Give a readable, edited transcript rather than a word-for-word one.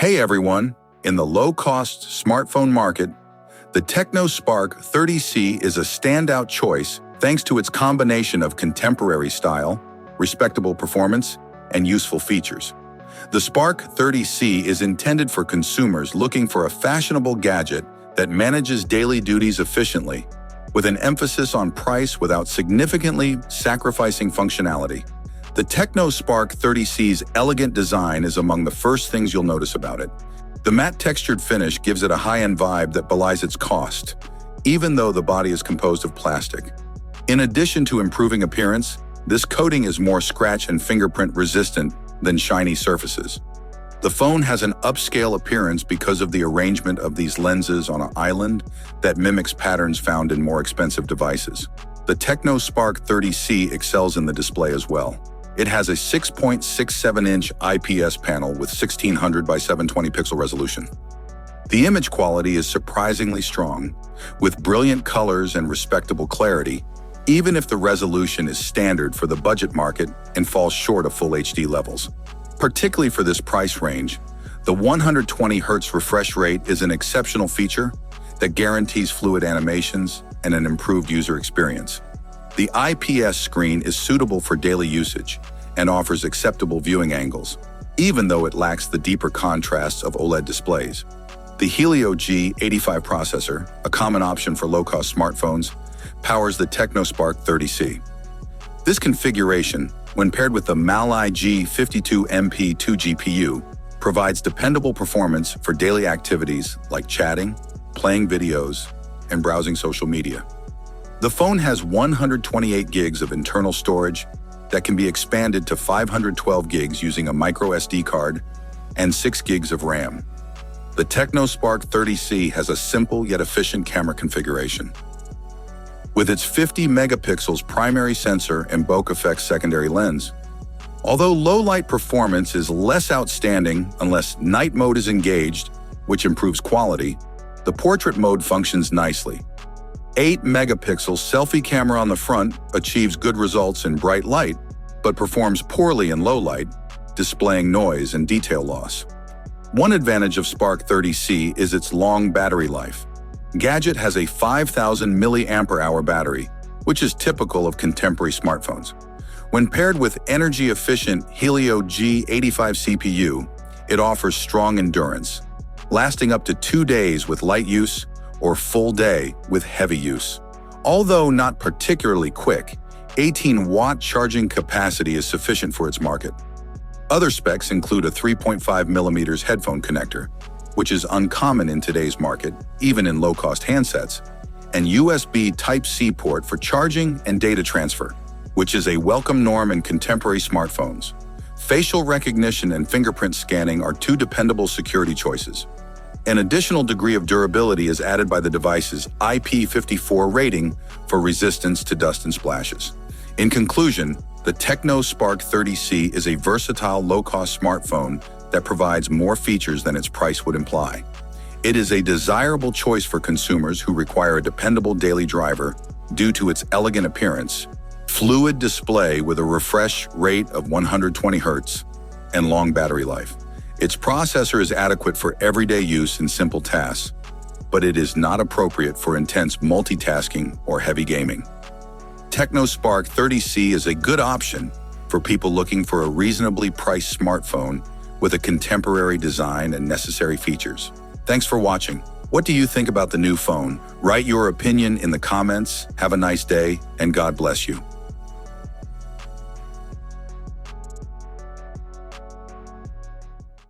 Hey everyone, in the low-cost smartphone market, the Tecno Spark 30C is a standout choice thanks to its combination of contemporary style, respectable performance, and useful features. The Spark 30C is intended for consumers looking for a fashionable gadget that manages daily duties efficiently, with an emphasis on price without significantly sacrificing functionality. The Tecno Spark 30C's elegant design is among the first things you'll notice about it. The matte textured finish gives it a high-end vibe that belies its cost, even though the body is composed of plastic. In addition to improving appearance, this coating is more scratch and fingerprint resistant than shiny surfaces. The phone has an upscale appearance because of the arrangement of these lenses on an island that mimics patterns found in more expensive devices. The Tecno Spark 30C excels in the display as well. It has a 6.67-inch IPS panel with 1600 by 720 pixel resolution. The image quality is surprisingly strong, with brilliant colors and respectable clarity, even if the resolution is standard for the budget market and falls short of full HD levels. Particularly for this price range, the 120 Hz refresh rate is an exceptional feature that guarantees fluid animations and an improved user experience. The IPS screen is suitable for daily usage and offers acceptable viewing angles, even though it lacks the deeper contrasts of OLED displays. The Helio G85 processor, a common option for low-cost smartphones, powers the Tecno Spark 30C. This configuration, when paired with the Mali G52MP2 GPU, provides dependable performance for daily activities like chatting, playing videos, and browsing social media. The phone has 128 gigs of internal storage that can be expanded to 512 gigs using a micro SD card and 6 gigs of RAM. The Tecno Spark 30C has a simple yet efficient camera configuration. With its 50 megapixels primary sensor and bokeh effect secondary lens, although low-light performance is less outstanding unless night mode is engaged, which improves quality, the portrait mode functions nicely. 8-megapixel selfie camera on the front achieves good results in bright light, but performs poorly in low light, displaying noise and detail loss. One advantage of Spark 30C is its long battery life. Gadget has a 5,000 mAh battery, which is typical of contemporary smartphones. When paired with energy-efficient Helio G85 CPU, it offers strong endurance, lasting up to 2 days with light use or full day with heavy use. Although not particularly quick, 18-watt charging capacity is sufficient for its market. Other specs include a 3.5mm headphone connector, which is uncommon in today's market, even in low-cost handsets, and USB Type-C port for charging and data transfer, which is a welcome norm in contemporary smartphones. Facial recognition and fingerprint scanning are two dependable security choices. An additional degree of durability is added by the device's IP54 rating for resistance to dust and splashes. In conclusion, the Tecno Spark 30C is a versatile, low-cost smartphone that provides more features than its price would imply. It is a desirable choice for consumers who require a dependable daily driver due to its elegant appearance, fluid display with a refresh rate of 120 Hz, and long battery life. Its processor is adequate for everyday use in simple tasks, but it is not appropriate for intense multitasking or heavy gaming. Tecno Spark 30C is a good option for people looking for a reasonably priced smartphone with a contemporary design and necessary features. Thanks for watching. What do you think about the new phone? Write your opinion in the comments. Have a nice day, and God bless you.